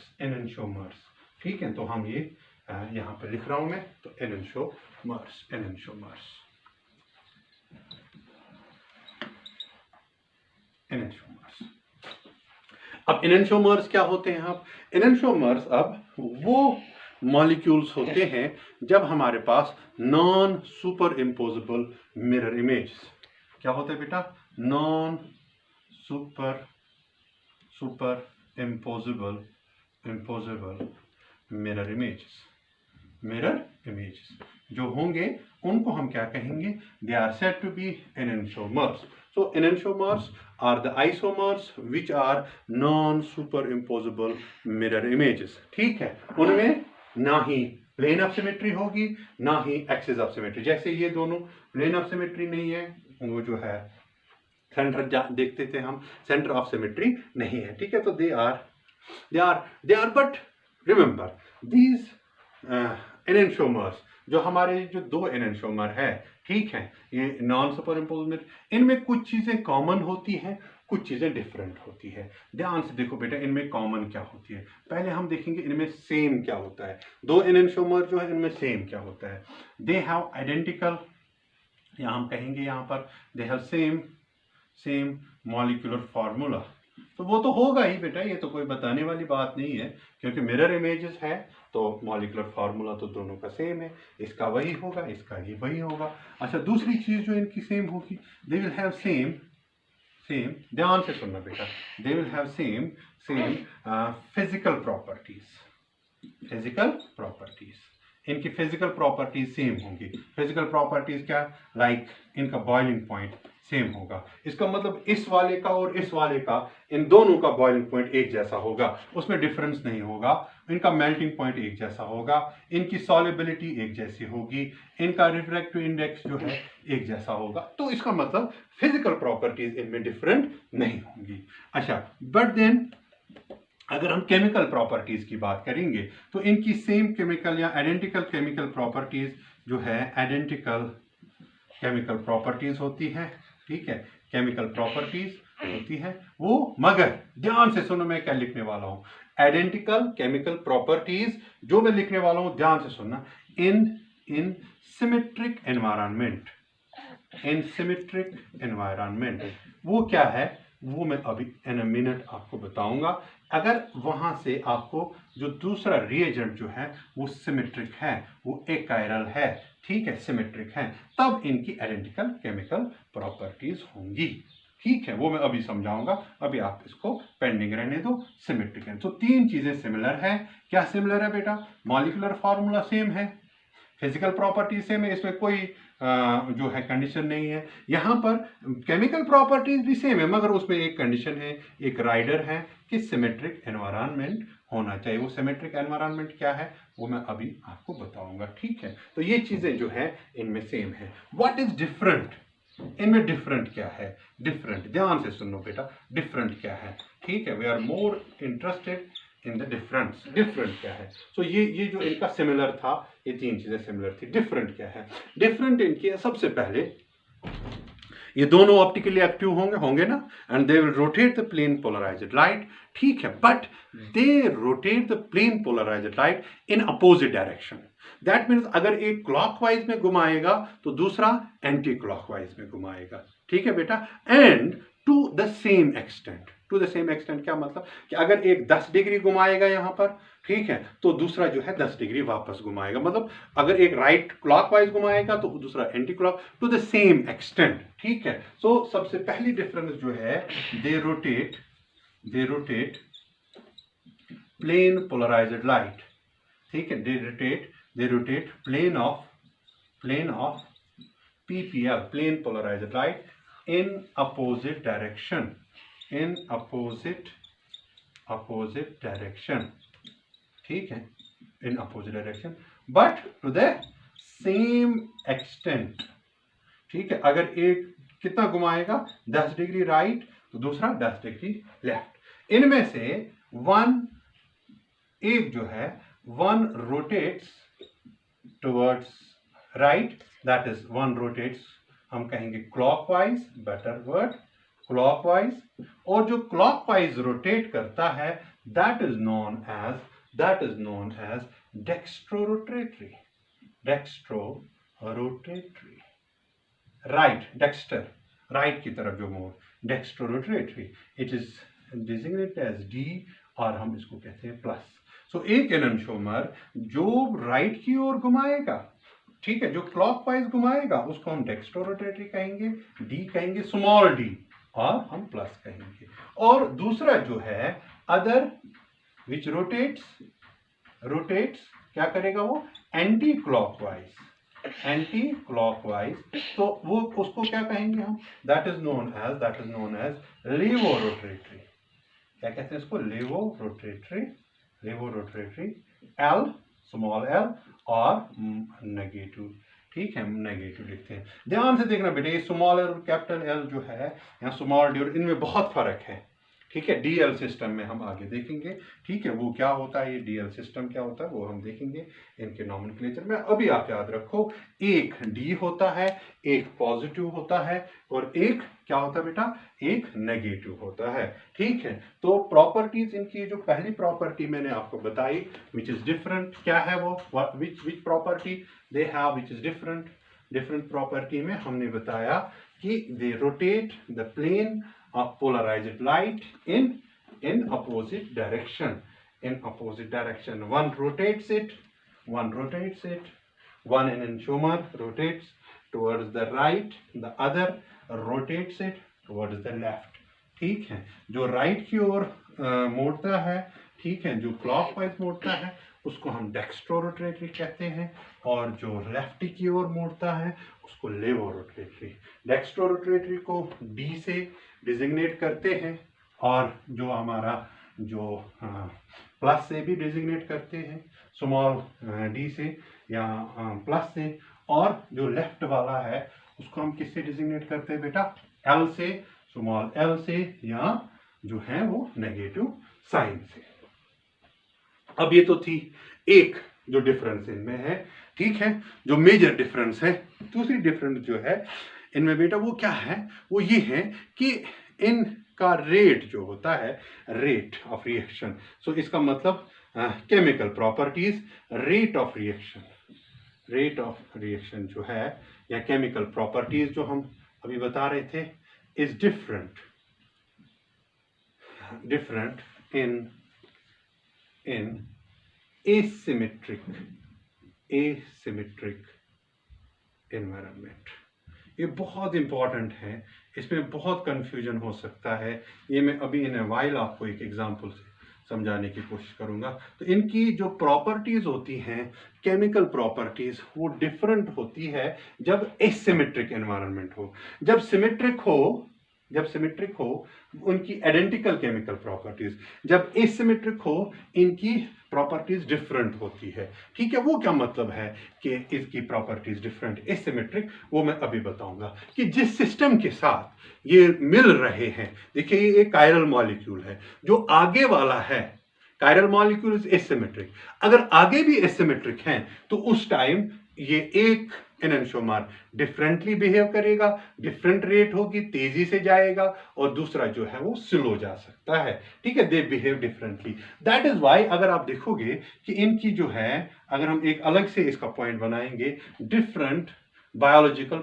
ठीक है, तो हम ये यहाँ पर लिख रहा हूं मैं, तो एनेंटियोमर्स। अब एनेंटियोमर्स क्या होते हैं? आप एनेंटियोमर्स अब वो मॉलिक्यूल्स होते हैं जब हमारे पास non superimposable mirror image. क्या होता है बेटा? Non superimposable mirror images. Mirror images जो होंगे उनको हम क्या कहेंगे, they are said to be enantiomers. So enantiomers are the isomers which are non-superimposable mirror images। ठीक है, उनमें ना ही प्लेन ऑफ सिमेट्री होगी ना ही एक्सिस ऑफ सिमेट्री। जैसे ये दोनों प्लेन ऑफ सिमेट्री नहीं है, वो जो है सेंटर देखते थे हम, सेंटर ऑफ सिमेट्री नहीं है। ठीक है, तो they are but remember these enantiomers, जो हमारे जो दो एनेंटियोमर है, ठीक है, ये नॉन सुपरइम्पोज्ड, इनमें कुछ चीजें कॉमन होती हैं, कुछ चीजें डिफरेंट होती है। ध्यान से देखो बेटा, इनमें कॉमन क्या होती है, पहले हम देखेंगे इनमें सेम क्या होता है। दो एनेंटियोमर जो है इनमें सेम क्या होता है, दे हैव आइडेंटिकल, या हम कहेंगे यहाँ पर they have same molecular formula. तो वो तो होगा ही बेटा, ये तो कोई बताने वाली बात नहीं है, क्योंकि मिरर इमेजेस है तो मॉलिक्यूलर फार्मूला तो दोनों का सेम है, इसका वही होगा, इसका ये वही होगा। अच्छा, दूसरी चीज जो इनकी सेम होगी, दे विल हैव सेम, ध्यान से सुनना बेटा, दे will have same physical properties, इनकी फिजिकल प्रॉपर्टीज सेम होंगी। फिजिकल प्रॉपर्टीज क्या, लाइक इनका बॉइलिंग पॉइंट सेम होगा। इसका मतलब इस वाले का और इस वाले का, इन दोनों का बॉइलिंग पॉइंट एक जैसा होगा, उसमें डिफरेंस नहीं होगा। इनका मेल्टिंग पॉइंट एक जैसा होगा, इनकी सॉल्युबिलिटी एक जैसी होगी, इनका रिफ्रैक्टिव इंडेक्स जो है एक जैसा होगा। तो इसका मतलब फिजिकल प्रॉपर्टीज इनमें डिफरेंट नहीं होंगी। अच्छा, बट देन अगर हम केमिकल प्रॉपर्टीज की बात करेंगे तो इनकी सेम केमिकल या आइडेंटिकल केमिकल प्रॉपर्टीज जो है, आइडेंटिकल केमिकल प्रॉपर्टीज होती है। ठीक है, केमिकल प्रॉपर्टीज होती है वो, मगर ध्यान से सुनो मैं क्या लिखने वाला हूं, आइडेंटिकल केमिकल प्रॉपर्टीज जो मैं लिखने वाला हूं, ध्यान से सुनना, इन सिमेट्रिक एनवायरनमेंट, वो क्या है वो मैं अभी इन अ मिनट आपको बताऊंगा। अगर वहां से आपको जो दूसरा रिएजेंट जो है वो सिमेट्रिक है, वो एकायरल है, ठीक है, सिमेट्रिक है, तब इनकी आइडेंटिकल केमिकल प्रॉपर्टीज होंगी। ठीक है, वो मैं अभी समझाऊंगा, अभी आप इसको पेंडिंग रहने दो। सिमेट्रिक है तो तीन चीजें सिमिलर है। क्या सिमिलर है बेटा, मॉलिक्यूलर फार्मूला सेम है, फिजिकल प्रॉपर्टीज सेम है, इसमें कोई जो है कंडीशन नहीं है। यहाँ पर केमिकल प्रॉपर्टीज भी सेम है, मगर उसमें एक कंडीशन है, एक राइडर है कि सिमेट्रिक एनवायरनमेंट होना चाहिए। वो सिमेट्रिक एनवायरनमेंट क्या है वो मैं अभी आपको बताऊंगा। ठीक है, तो ये चीजें जो है इनमें सेम है। व्हाट इज डिफरेंट, इनमें डिफरेंट क्या है, डिफरेंट ध्यान से सुनो बेटा, डिफरेंट क्या है। ठीक है, we are more interested in the difference, different क्या है। सो ये जो इनका सिमिलर था, ये तीन चीजें सिमिलर थी, डिफरेंट क्या है, डिफरेंट इनकी है, सबसे पहले ये दोनों ऑप्टिकली एक्टिव होंगे ना, and they will rotate the plane polarised light. ठीक है, but they rotate the plane polarised light in opposite direction. That means अगर एक क्लॉकवाइज में घुमाएगा तो दूसरा एंटी क्लॉकवाइज में घुमाएगा। ठीक है बेटा, and to the same extent, to the same extent क्या मतलब कि अगर एक 10 डिग्री घुमाएगा यहाँ पर, ठीक है, तो दूसरा जो है 10 डिग्री वापस घुमाएगा। मतलब अगर एक राइट क्लॉकवाइज घुमाएगा तो दूसरा anti clock, to the same extent. ठीक है, सो सबसे पहली डिफरेंस जो है, they rotate plane polarised light. ठीक है, they rotate plane of PPL, plane polarised light, in opposite direction, in opposite direction। ठीक है, in opposite direction but to the same extent। ठीक है, अगर एक कितना घुमाएगा 10 डिग्री राइट तो दूसरा 10 डिग्री लेफ्ट। इनमें से एक जो है one rotates towards right, that is one rotates, हम कहेंगे क्लॉकवाइज, बेटर वर्ड क्लॉकवाइज, और जो क्लॉकवाइज रोटेट करता है that is known as dextrorotatory. Right, dexter right की तरफ जो मोड़, dextrorotatory, it is designated as D, और हम इसको कहते हैं प्लस। सो एक एनेंटियोमर जो राइट की ओर घुमाएगा, ठीक है, जो क्लॉकवाइज घुमाएगा उसको हम डेक्स्ट्रोरोटेटरी कहेंगे, डी कहेंगे, स्मॉल डी, और हम प्लस कहेंगे। और दूसरा जो है अदर विच रोटेट्स क्या करेगा वो, एंटी क्लॉकवाइज, एंटी क्लॉकवाइज। तो वो उसको क्या कहेंगे हम, दैट इज नोन एज लेवो रोटेटरी। क्या कहते हैं इसको, लेवो रोटेटरी, लेवो रोटेटरी, एल स्मॉल एल और नेगेटिव, ठीक है, नेगेटिव लिखते हैं। ध्यान से देखना बेटे, ये स्मॉल एल और कैपिटल एल जो है या स्मॉल डी, इनमें बहुत फर्क है, ठीक है। डीएल सिस्टम में हम आगे देखेंगे, ठीक है, वो क्या होता है, ये डीएल सिस्टम क्या होता है वो हम देखेंगे इनके नॉमेनक्लेचर में। अभी आप याद रखो, एक डी होता है, एक पॉजिटिव होता है और एक क्या होता है बेटा, एक नेगेटिव होता है, ठीक है। तो प्रॉपर्टीज इनकी, जो पहली प्रॉपर्टी मैंने आपको बताई विच इज डिफरेंट, क्या है वो, which property they have which is different. Different property में हमने बताया कि they rotate the plane of polarized light in opposite direction, in opposite direction. One rotates it, one enantiomer rotates towards the right, the other rotates it towards the left, ठीक है। जो right की ओर मोड़ता है, ठीक है, जो क्लॉकवाइज मोड़ता है उसको हम डेक्स्ट्रोरोटेटरी कहते हैं, और जो लेफ्ट की ओर मोड़ता है उसको लेवोरोटेटरी। डेक्स्ट्रोरोटेटरी को डी से डिजिग्नेट करते हैं, और जो हमारा जो प्लस से भी डिजिग्नेट करते हैं, स्मॉल डी से या प्लस से, और जो लेफ्ट वाला है उसको हम किससे डिजिग्नेट करते हैं बेटा, एल से, स्मॉल एल से, या जो है वो नेगेटिव साइन से। अब ये तो थी एक जो डिफरेंस इनमें है, ठीक है, जो मेजर डिफरेंस है। दूसरी डिफरेंस जो है इनमें बेटा वो क्या है, वो ये है कि इनका रेट जो होता है, रेट ऑफ रिएक्शन, सो इसका मतलब chemical properties, rate of reaction, rate of reaction जो है या केमिकल प्रॉपर्टीज जो हम अभी बता रहे थे, is different in asymmetric environment। ये बहुत इंपॉर्टेंट है, इसमें बहुत कंफ्यूजन हो सकता है, ये मैं अभी इन वाइल आपको एक एग्जांपल से समझाने की कोशिश करूंगा। तो इनकी जो प्रॉपर्टीज होती हैं, केमिकल प्रॉपर्टीज, वो डिफरेंट होती है जब एसिमेट्रिक एनवायरनमेंट हो। जब सिमेट्रिक हो उनकी आइडेंटिकल केमिकल प्रॉपर्टीज, जब एसिमेट्रिक हो इनकी प्रॉपर्टीज डिफरेंट होती है, ठीक है। वो क्या मतलब है कि इसकी प्रॉपर्टीज डिफरेंट, एसिमेट्रिक, वो मैं अभी बताऊंगा कि जिस सिस्टम के साथ ये मिल रहे हैं, देखिए ये एक कायरल मॉलिक्यूल है, जो आगे वाला है कायरल मॉलिक्यूल इज एसिमेट्रिक, अगर आगे भी एसिमेट्रिक हैं तो उस टाइम ये एक एनंशोमर डिफरेंटली बिहेव करेगा, डिफरेंट रेट होगी, तेजी से जाएगा, और दूसरा जो है वो स्लो जा सकता है, ठीक है। They behave differently, that is why अगर आप देखोगे कि इनकी जो है, अगर हम एक अलग से इसका पॉइंट बनाएंगे, डिफरेंट बायोलॉजिकल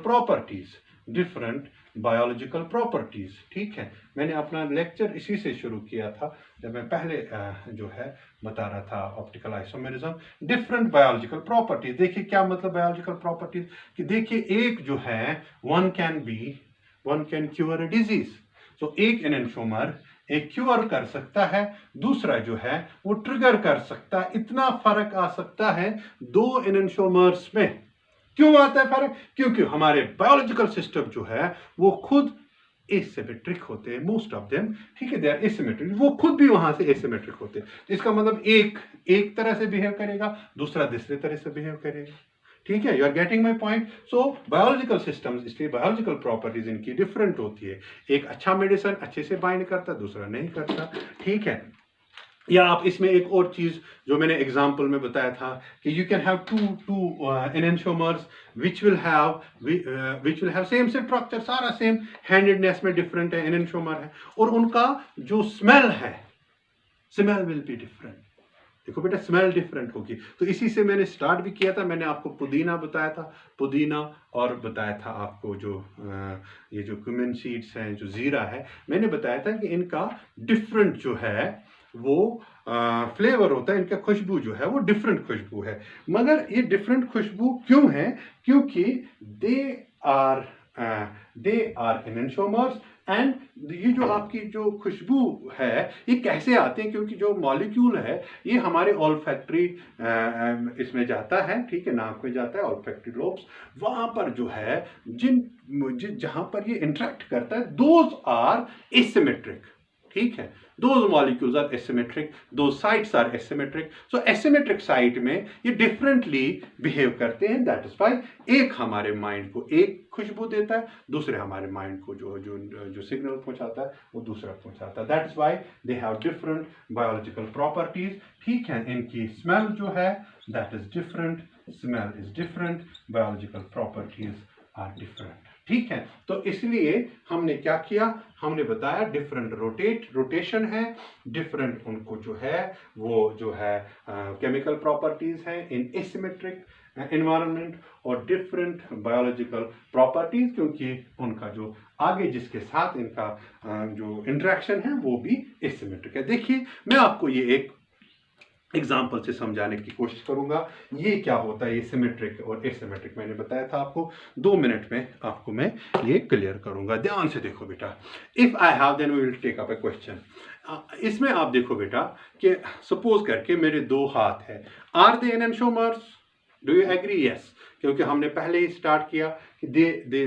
प्रॉपर्टीज, ठीक है। मैंने अपना लेक्चर इसी से शुरू किया था जब मैं पहले जो है बता रहा था optical isomerism, different biological properties. देखिए क्या मतलब बायोलॉजिकल प्रॉपर्टीज, कि देखिए एक जो है one can cure a disease, तो एक एनंशोमर एक क्योर कर सकता है, दूसरा जो है वो ट्रिगर कर सकता है। इतना फर्क आ सकता है दो एनंशोमर्स में। क्यों आता है फर्क? क्योंकि हमारे बायोलॉजिकल सिस्टम जो है वो खुद एसिमेट्रिक होते हैं, मोस्ट ऑफ देम, ठीक है, दे आर एसिमेट्रिक, वो खुद भी वहां से एसिमेट्रिक होते हैं। तो इसका मतलब एक तरह से बिहेव करेगा, दूसरा दूसरे तरह से बिहेव करेगा, ठीक है। You are getting my point. So biological systems, इसलिए बायोलॉजिकल प्रॉपर्टीज इनकी डिफरेंट होती है। एक अच्छा मेडिसिन अच्छे से बाइंड करता, दूसरा नहीं करता, ठीक है। या आप इसमें एक और चीज जो मैंने एग्जांपल में बताया था कि you can have two enantiomers which will have same structure, सारा सेम, हैंडेडनेस में डिफरेंट है, एनंशोमर है, और उनका जो स्मेल है, स्मेल विल बी डिफरेंट। देखो बेटा, स्मेल डिफरेंट होगी। तो इसी से मैंने स्टार्ट भी किया था, मैंने आपको पुदीना बताया था, पुदीना, और बताया था आपको जो ये जो क्यूमिन सीड्स हैं, जो जीरा है, मैंने बताया था कि इनका डिफरेंट जो है वो फ्लेवर होता है, इनका खुशबू जो है वो डिफरेंट खुशबू है। मगर ये डिफरेंट खुशबू क्यों है? क्योंकि they are they are enantiomers. And ये जो आपकी जो खुशबू है ये कैसे आते हैं, क्योंकि जो मॉलिक्यूल है ये हमारे ऑल्फैक्टरी इसमें जाता है, ठीक है, नाक में जाता है, ऑल्फैक्टरी लोब्स, वहां पर जो है जहां पर ये इंटरेक्ट करता है, दोज आर एसिमेट्रिक, ठीक है, those molecules are asymmetric, those sites are asymmetric, so asymmetric site में ये differently behave करते हैं, that is why एक हमारे माइंड को एक खुशबू देता है, दूसरे हमारे माइंड को जो सिग्नल पहुंचाता है वो दूसरा पहुंचाता है, that is why they have different biological properties, ठीक है, इनकी स्मेल जो है that is different, smell is different, biological properties are different, ठीक है। तो इसलिए हमने क्या किया, हमने बताया डिफरेंट रोटेशन है, डिफरेंट उनको जो है वो जो है केमिकल प्रॉपर्टीज हैं इन एसिमेट्रिक एनवायरनमेंट, और डिफरेंट बायोलॉजिकल प्रॉपर्टीज, क्योंकि उनका जो आगे जिसके साथ इनका जो इंटरेक्शन है वो भी एसिमेट्रिक है। देखिए मैं आपको ये एक एग्जाम्पल से समझाने की कोशिश करूंगा ये क्या होता है, ये सिमेट्रिक और एसिमेट्रिक मैंने बताया था आपको, 2 मिनट में आपको मैं ये क्लियर करूंगा। ध्यान से देखो बेटा, if I have then we will take up a question. इसमें आप देखो बेटा कि सपोज करके मेरे 2 हाथ है, are they enantiomers, do you agree? Yes, क्योंकि हमने पहले ही स्टार्ट किया कि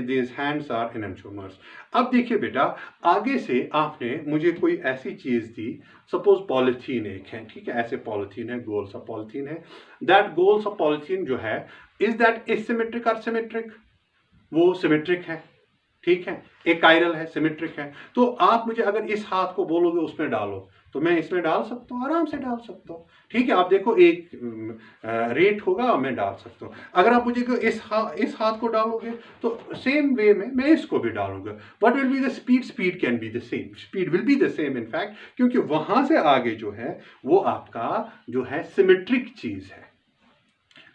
these hands are enantiomers। अब देखिए बेटा, आगे से आपने मुझे कोई ऐसी चीज दी, सपोज पॉलिथीन एक है, ठीक है, ऐसे पॉलिथीन है, गोल सा पॉलिथीन है, दैट गोल सा पॉलिथीन जो है इज दैट एसिमेट्रिक और सिमेट्रिक? वो सिमेट्रिक है, ठीक है, एक कायरल है, सिमेट्रिक है। तो आप मुझे अगर इस हाथ को बोलोगे उसमें डालो तो मैं इसमें डाल सकता हूँ, आराम से डाल सकता हूँ, ठीक है। आप देखो एक रेट होगा, मैं डाल सकता हूँ। अगर आप मुझे इस हाथ को डालोगे तो सेम वे में मैं इसको भी डालूंगा। What will be the speed? Speed can be the same, speed will be the same in fact, क्योंकि वहां से आगे जो है वो आपका जो है सिमेट्रिक चीज है।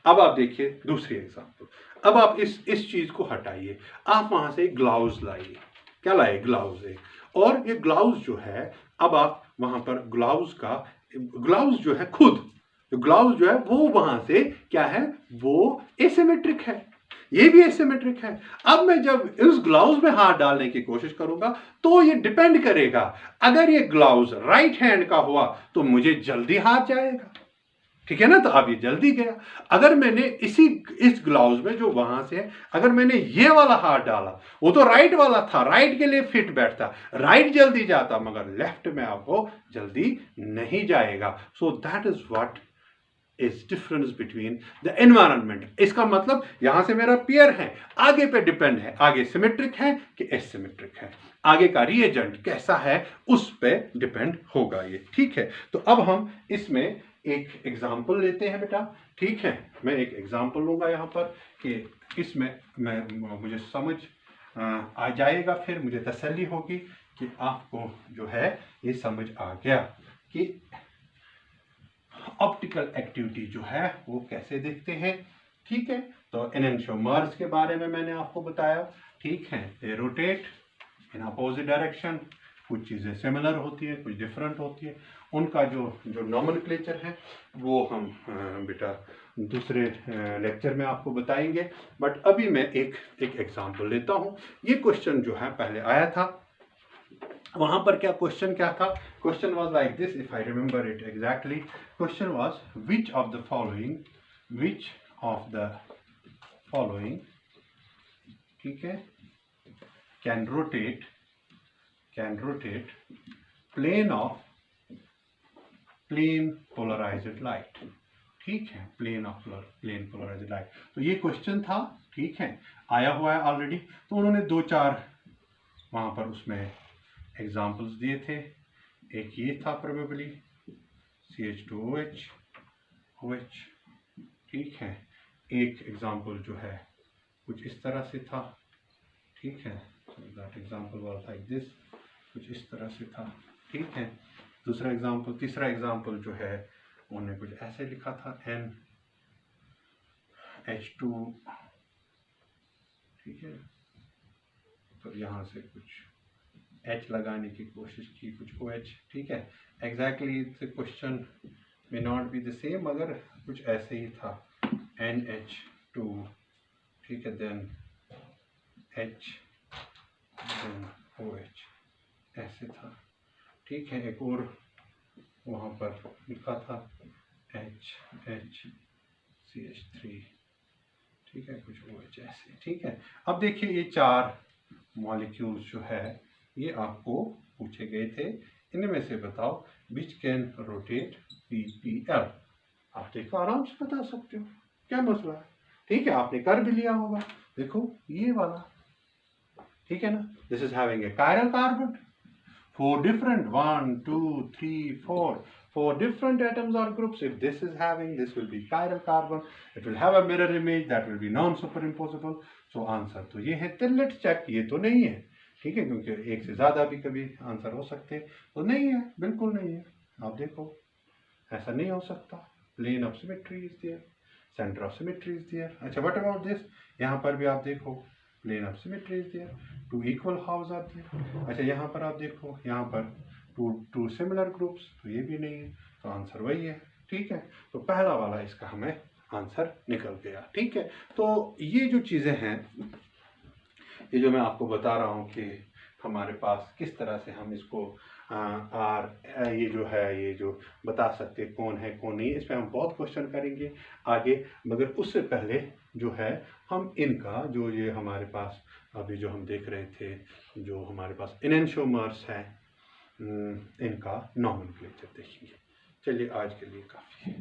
अब आप देखिए दूसरी एग्जांपल, अब आप इस चीज को हटाइए, आप वहां से ग्लाउज लाइए, क्या लाए? ग्लाउज है, और ये ग्लाउज जो है, अब आप वहां पर ग्लाउज जो है खुद, ग्लाउज जो है वो वहां से क्या है, वो एसिमेट्रिक है, ये भी एसिमेट्रिक है। अब मैं जब इस ग्लाउज में हाथ डालने की कोशिश करूंगा तो ये डिपेंड करेगा, अगर ये ग्लाउज राइट हैंड का हुआ तो मुझे जल्दी हाथ जाएगा, ठीक है ना, तो अब ये जल्दी गया। अगर मैंने इस ग्लाउज में जो वहां से अगर मैंने ये वाला हाथ डाला, वो तो राइट वाला था, राइट के लिए फिट बैठता, राइट जल्दी जाता, मगर लेफ्ट में आपको जल्दी नहीं जाएगा। So that is what is difference between the environment. इसका मतलब यहां से मेरा पेयर है, आगे पे डिपेंड है, आगे सिमेट्रिक है कि एसिमेट्रिक है, आगे का रिएजेंट कैसा है उस पे डिपेंड होगा ये, ठीक है। तो अब हम इसमें एक एग्जाम्पल लेते हैं बेटा, ठीक है, मैं एक एग्जाम्पल लूंगा यहाँ पर कि इसमें मुझे समझ आ जाएगा, फिर मुझे तसल्ली होगी कि आपको जो है ये समझ आ गया कि ऑप्टिकल एक्टिविटी जो है वो कैसे देखते हैं, ठीक है। तो एनेंटियोमर्स के बारे में मैंने आपको बताया, ठीक है, they rotate in opposite direction, कुछ चीज़ें सिमिलर होती है, कुछ डिफरेंट होती है, उनका जो नॉमेनक्लेचर है वो हम बेटा दूसरे लेक्चर में आपको बताएंगे। बट अभी मैं एक एग्जांपल लेता हूँ। ये क्वेश्चन जो है पहले आया था, वहां पर क्वेश्चन क्या था? Question was like this, if I remember it exactly. Question was which of the following, ठीक है, can rotate plane polarized light, ठीक है, प्लेन पोलराइज्ड लाइट। तो ये क्वेश्चन था, ठीक है, आया हुआ है ऑलरेडी। तो उन्होंने 2-4 वहां पर उसमें एग्जांपल्स दिए थे। एक ये था प्रोबेबली CH2OH, ठीक है। एक एग्जांपल जो है कुछ इस तरह से था, ठीक है, that example was like this, कुछ इस तरह से था, ठीक है। दूसरा एग्जांपल, तीसरा एग्जांपल जो है उन्होंने कुछ ऐसे लिखा था NH2, ठीक है, तो यहाँ से कुछ H लगाने की कोशिश की, कुछ OH, ठीक है। Exactly the question may not be the same, मगर कुछ ऐसे ही था NH2, ठीक है, देन H OH ऐसे था, ठीक है। एक और वहाँ पर लिखा था HCH3, ठीक है, कुछ OH ऐसे, ठीक है। अब देखिए ये 4 मॉलिक्यूल्स जो है ये आपको पूछे गए थे, इनमें से बताओ विच कैन रोटेट PPL। आप देखो आराम से बता सकते हो, क्या मसला है, ठीक है, आपने कर भी लिया होगा। देखो ये वाला, ठीक है ना, this is having a chiral carbon, 4 different 1 2 3 4 different atoms or groups. If this is having, this will be chiral carbon, it will have a mirror image that will be non superimposable. So answer तो ये है। तो let's check, ये तो नहीं है, ठीक है, क्योंकि एक से ज्यादा भी कभी आंसर हो सकते हैं, तो नहीं है, बिल्कुल नहीं है। आप देखो ऐसा नहीं हो सकता, plane of symmetry is there, centre of symmetry is there. अच्छा व्हाट अबाउट दिस, यहाँ पर भी आप देखो plane of symmetry is there, 2 equal halves are there. अच्छा यहाँ पर आप देखो, यहाँ पर टू सिमिलर ग्रुप्स, तो ये भी नहीं है, तो आंसर वही है, ठीक है। तो पहला वाला इसका हमें आंसर निकल गया, ठीक है। तो ये जो चीज़ें हैं, ये जो मैं आपको बता रहा हूँ कि हमारे पास किस तरह से हम इसको ये जो है, ये जो बता सकते कौन है कौन नहीं, इस पर हम बहुत क्वेश्चन करेंगे आगे। मगर उससे पहले जो है हम इनका जो ये हमारे पास अभी जो हम देख रहे थे, जो हमारे पास इनैंशियोमर्स हैं, इनका नॉमेनक्लेचर देखेंगे। चलिए आज के लिए काफ़ी है।